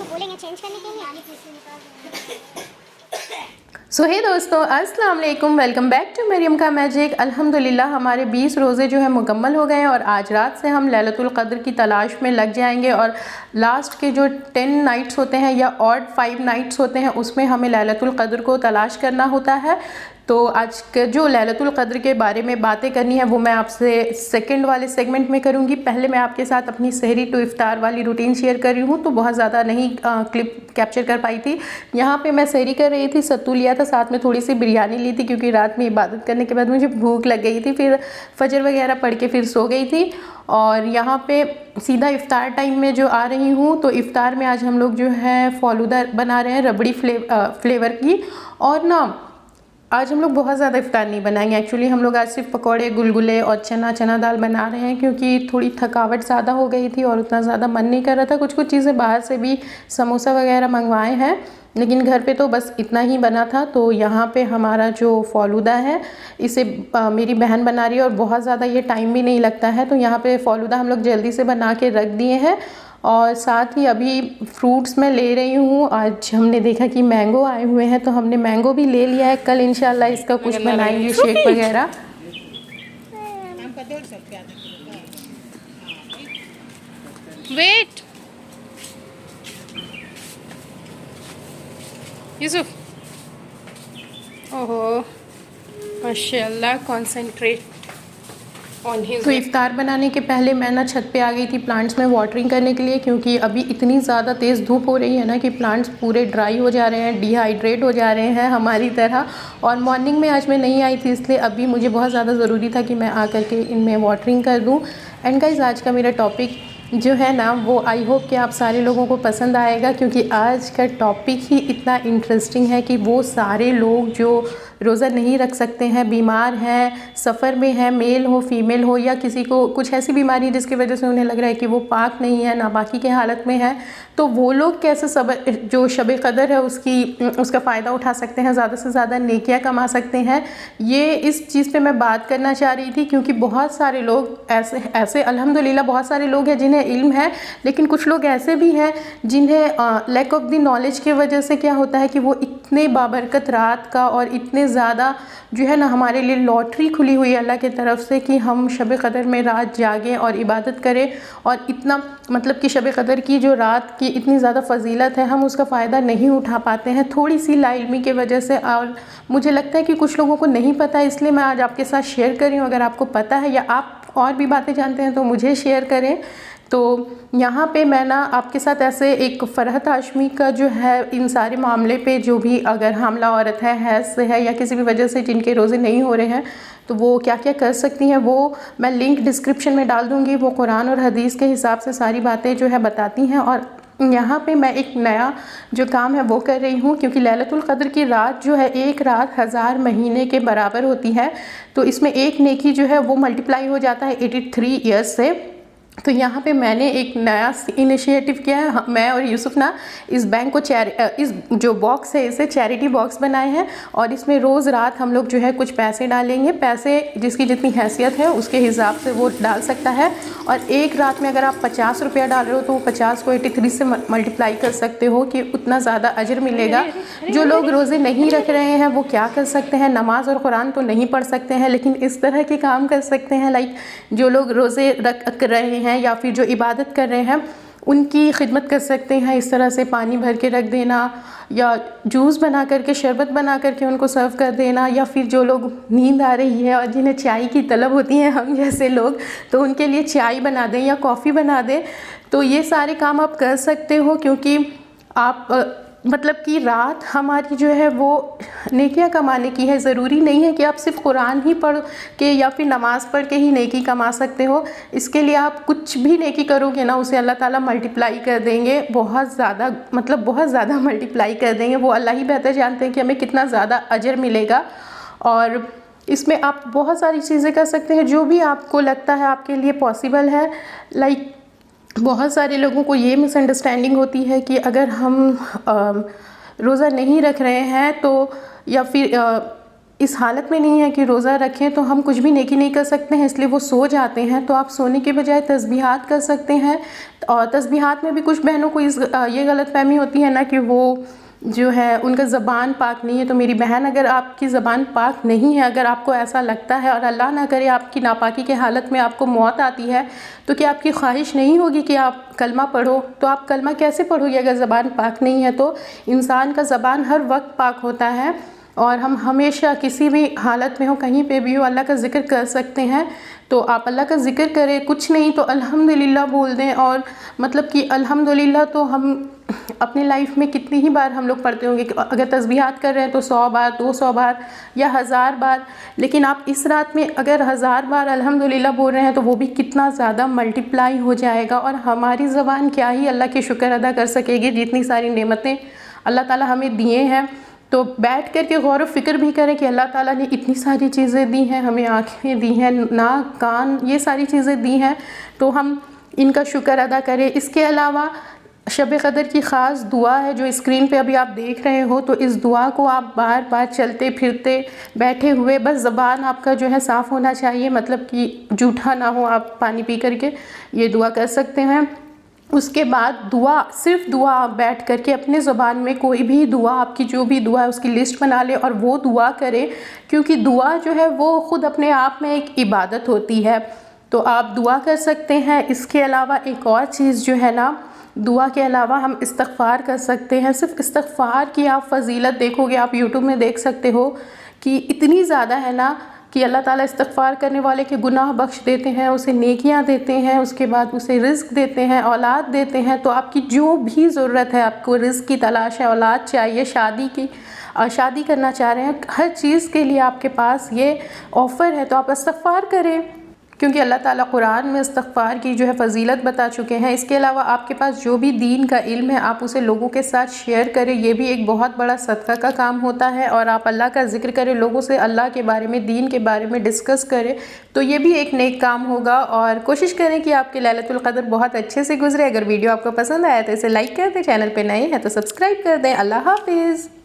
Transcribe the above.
बोलेंगे चेंज करने के लिए। सो हे दोस्तों, अस्सलाम वालेकुम, वेलकम बैक टू मरियम का मैजिक। अल्हम्दुलिल्लाह हमारे 20 रोज़े जो है मुकम्मल हो गए हैं और आज रात से हम लैलतुल क़द्र की तलाश में लग जाएंगे और लास्ट के जो 10 नाइट्स होते हैं या ऑड 5 नाइट्स होते हैं उसमें हमें लैलतुल क़द्र को तलाश करना होता है। तो आज के जो लैलतुल क़द्र के बारे में बातें करनी है वो मैं आपसे सेकंड वाले सेगमेंट में करूँगी। पहले मैं आपके साथ अपनी सहरी टू इफ्तार वाली रूटीन शेयर कर रही हूँ, तो बहुत ज़्यादा नहीं क्लिप कैप्चर कर पाई थी। यहाँ पे मैं सहरी कर रही थी, सत्तू लिया था, साथ में थोड़ी सी बिरयानी ली थी क्योंकि रात में इबादत करने के बाद मुझे भूख लग गई थी। फिर फजर वगैरह पढ़ के फिर सो गई थी और यहाँ पे सीधा इफ़्तार टाइम में जो आ रही हूँ। तो इफ़्तार में आज हम लोग जो है फ़ालूदा बना रहे हैं रबड़ी फ्लेवर की। और ना आज हम लोग बहुत ज़्यादा इफ़्तार नहीं बनाएंगे। एक्चुअली हम लोग आज सिर्फ पकौड़े, गुलगुले और चना दाल बना रहे हैं क्योंकि थोड़ी थकावट ज़्यादा हो गई थी और उतना ज़्यादा मन नहीं कर रहा था। कुछ चीज़ें बाहर से भी समोसा वगैरह मंगवाए हैं, लेकिन घर पे तो बस इतना ही बना था। तो यहाँ पे हमारा जो फ़ालूदा है इसे मेरी बहन बना रही है और बहुत ज़्यादा ये टाइम भी नहीं लगता है। तो यहाँ पे फ़ालूदा हम लोग जल्दी से बना के रख दिए हैं और साथ ही अभी फ्रूट्स मैं ले रही हूँ। आज हमने देखा कि मैंगो आए हुए हैं तो हमने मैंगो भी ले लिया है। कल इंशाल्लाह इसका कुछ बनाएंगे, शेक वगैरह। वेट यूसुफ, ओहो माशाल्लाह, कंसंट्रेट। तो इफ़्तार बनाने के पहले मैं ना छत पे आ गई थी प्लांट्स में वाटरिंग करने के लिए, क्योंकि अभी इतनी ज़्यादा तेज़ धूप हो रही है ना कि प्लांट्स पूरे ड्राई हो जा रहे हैं, डिहाइड्रेट हो जा रहे हैं हमारी तरह। और मॉर्निंग में आज मैं नहीं आई थी, इसलिए अभी मुझे बहुत ज़्यादा ज़रूरी था कि मैं आकर के इनमें वाटरिंग कर दूँ। एंड गाइस, आज का मेरा टॉपिक जो है ना वो आई होप कि आप सारे लोगों को पसंद आएगा, क्योंकि आज का टॉपिक ही इतना इंटरेस्टिंग है कि वो सारे लोग जो रोज़ा नहीं रख सकते हैं, बीमार हैं, सफ़र में हैं, मेल हो फीमेल हो, या किसी को कुछ ऐसी बीमारी जिसकी वजह से उन्हें लग रहा है कि वो पाक नहीं है, नापाकी के हालत में है, तो वो लोग कैसे जो शब क़द्र है उसका फ़ायदा उठा सकते हैं, ज़्यादा से ज़्यादा नेकियां कमा सकते हैं। ये इस चीज़ पे मैं बात करना चाह रही थी, क्योंकि बहुत सारे लोग ऐसे अल्हम्दुलिल्लाह बहुत सारे लोग हैं जिन्हें इल्म है, लेकिन कुछ लोग ऐसे भी हैं जिन्हें लैक ऑफ द नॉलेज की वजह से क्या होता है कि वो इतने बाबरकत रात का और इतने ज़्यादा जो है ना हमारे लिए लॉटरी खुली हुई है अल्लाह की तरफ से कि हम शब क़द्र में रात जागें और इबादत करें। और इतना मतलब कि शब क़द्र की जो रात की इतनी ज़्यादा फ़जीलत है, हम उसका फ़ायदा नहीं उठा पाते हैं थोड़ी सी लाइल्मी की वजह से। और मुझे लगता है कि कुछ लोगों को नहीं पता, इसलिए मैं आज आपके साथ शेयर कर रही हूँ। अगर आपको पता है या आप और भी बातें जानते हैं तो मुझे शेयर करें। तो यहाँ पे मैं ना आपके साथ ऐसे एक फ़रहत हाशमी का जो है इन सारे मामले पे, जो भी अगर हामला औरत है, हैज़ से है या किसी भी वजह से जिनके रोज़े नहीं हो रहे हैं तो वो क्या क्या कर सकती हैं, वो मैं लिंक डिस्क्रिप्शन में डाल दूँगी। वो कुरान और हदीस के हिसाब से सारी बातें जो है बताती हैं। और यहाँ पे मैं एक नया जो काम है वो कर रही हूँ, क्योंकि लैलतुल क़द्र की रात जो है एक रात 1000 महीने के बराबर होती है। तो इसमें एक नेकी जो है वो मल्टीप्लाई हो जाता है 83 ईयर्स से। तो यहाँ पे मैंने एक नया इनिशिएटिव किया है। मैं और यूसुफ ना इस बैंक को इस जो बॉक्स है इसे चैरिटी बॉक्स बनाए हैं और इसमें रोज़ रात हम लोग जो है कुछ पैसे डालेंगे। पैसे जिसकी जितनी हैसियत है उसके हिसाब से वो डाल सकता है। और एक रात में अगर आप 50 रुपया डाल रहे हो तो वो 50 को 83 से मल्टीप्लाई कर सकते हो कि उतना ज़्यादा अजर मिलेगा। जो लोग रोज़े नहीं रख रहे हैं वो क्या कर सकते हैं, नमाज और कुरान तो नहीं पढ़ सकते हैं, लेकिन इस तरह के काम कर सकते हैं। लाइक जो लोग रोज़े रख रहे हैं या फिर जो इबादत कर रहे हैं उनकी खिदमत कर सकते हैं। इस तरह से पानी भर के रख देना या जूस बना करके, शरबत बना करके उनको सर्व कर देना, या फिर जो लोग नींद आ रही है और जिन्हें चाय की तलब होती है हम जैसे लोग, तो उनके लिए चाय बना दें या कॉफ़ी बना दें। तो ये सारे काम आप कर सकते हो, क्योंकि आप मतलब कि रात हमारी जो है वो नेकियां कमाने की है। ज़रूरी नहीं है कि आप सिर्फ कुरान ही पढ़ के या फिर नमाज़ पढ़ के ही नेकी कमा सकते हो। इसके लिए आप कुछ भी नेकी करोगे ना उसे अल्लाह ताला मल्टीप्लाई कर देंगे, बहुत ज़्यादा, मतलब बहुत ज़्यादा मल्टीप्लाई कर देंगे। वो अल्लाह ही बेहतर जानते हैं कि हमें कितना ज़्यादा अजर मिलेगा। और इसमें आप बहुत सारी चीज़ें कर सकते हैं जो भी आपको लगता है आपके लिए पॉसिबल है। लाइक बहुत सारे लोगों को ये मिसअंडरस्टैंडिंग होती है कि अगर हम रोज़ा नहीं रख रहे हैं तो, या फिर इस हालत में नहीं है कि रोज़ा रखें तो हम कुछ भी नेकी नहीं कर सकते हैं, इसलिए वो सो जाते हैं। तो आप सोने के बजाय तस्बीहात कर सकते हैं। और तस्बीहात में भी कुछ बहनों को ये गलतफहमी होती है ना कि वो जो है उनका ज़बान पाक नहीं है। तो मेरी बहन, अगर आपकी ज़बान पाक नहीं है, अगर आपको ऐसा लगता है और अल्लाह ना करे आपकी नापाकी के हालत में आपको मौत आती है, तो क्या आपकी ख्वाहिश नहीं होगी कि आप कलमा पढ़ो? तो आप कलमा कैसे पढ़ोगे अगर ज़बान पाक नहीं है? तो इंसान का ज़बान हर वक्त पाक होता है और हम हमेशा किसी भी हालत में हो, कहीं पे भी हो, अल्लाह का ज़िक्र कर सकते हैं। तो आप अल्लाह का ज़िक्र करें, कुछ नहीं तो अल्हम्दुलिल्लाह बोल दें। और मतलब कि अल्हम्दुलिल्लाह तो हम अपनी लाइफ में कितनी ही बार हम लोग पढ़ते होंगे। अगर तस्बीहात कर रहे हैं तो 100 बार, 200 बार या 1000 बार, लेकिन आप इस रात में अगर 1000 बार अल्हम्दुलिल्लाह बोल रहे हैं तो वो भी कितना ज़्यादा मल्टीप्लाई हो जाएगा। और हमारी ज़बान क्या ही अल्लाह के शुक्र अदा कर सकेगी, जितनी सारी नेमतें अल्लाह ताला हमें दिए हैं। तो बैठ कर के गौर व फिक्र भी करें कि अल्लाह ताला ने इतनी सारी चीज़ें दी हैं, हमें आँखें दी हैं, नाक, कान, ये सारी चीज़ें दी हैं, तो हम इनका शुक्र अदा करें। इसके अलावा शब क़दर की ख़ास दुआ है जो स्क्रीन पे अभी आप देख रहे हो। तो इस दुआ को आप बार बार चलते फिरते, बैठे हुए, बस ज़बान आपका जो है साफ़ होना चाहिए, मतलब कि जूठा ना हो, आप पानी पी करके ये दुआ कर सकते हैं। उसके बाद दुआ, सिर्फ दुआ आप बैठ करके अपने ज़ुबान में कोई भी दुआ, आपकी जो भी दुआ है उसकी लिस्ट बना ले और वो दुआ करें, क्योंकि दुआ जो है वो ख़ुद अपने आप में एक इबादत होती है। तो आप दुआ कर सकते हैं। इसके अलावा एक और चीज़ जो है ना, दुआ के अलावा हम इस्तग़फ़ार कर सकते हैं। सिर्फ इस्तग़फ़ार की आप फ़जीलत देखोगे, आप यूट्यूब में देख सकते हो कि इतनी ज़्यादा है ना कि अल्लाह ताला इस्तग़फ़ार करने वाले के गुनाह बख्श देते हैं, उसे नेकियां देते हैं, उसके बाद उसे रिज़्क़ देते हैं, औलाद देते हैं। तो आपकी जो भी ज़रूरत है, आपको रिज़्क़ की तलाश है, औलाद चाहिए, शादी की, शादी करना चाह रहे हैं, हर चीज़ के लिए आपके पास ये ऑफ़र है। तो आप इस्तग़फ़ार करें, क्योंकि अल्लाह ताला कुरान में इस्तग़फ़ार की जो है फ़जीलत बता चुके हैं। इसके अलावा आपके पास जो भी दीन का इल्म है आप उसे लोगों के साथ शेयर करें, ये भी एक बहुत बड़ा सदका का काम होता है। और आप अल्लाह का ज़िक्र करें, लोगों से अल्लाह के बारे में, दीन के बारे में डिस्कस करें, तो ये भी एक नेक काम होगा। और कोशिश करें कि आपकी लैलतुल क़द्र बहुत अच्छे से गुजरे। अगर वीडियो आपको पसंद आया तो इसे लाइक कर दें, चैनल पर नए हैं तो सब्सक्राइब कर दें। अल्लाह हाफ़िज़।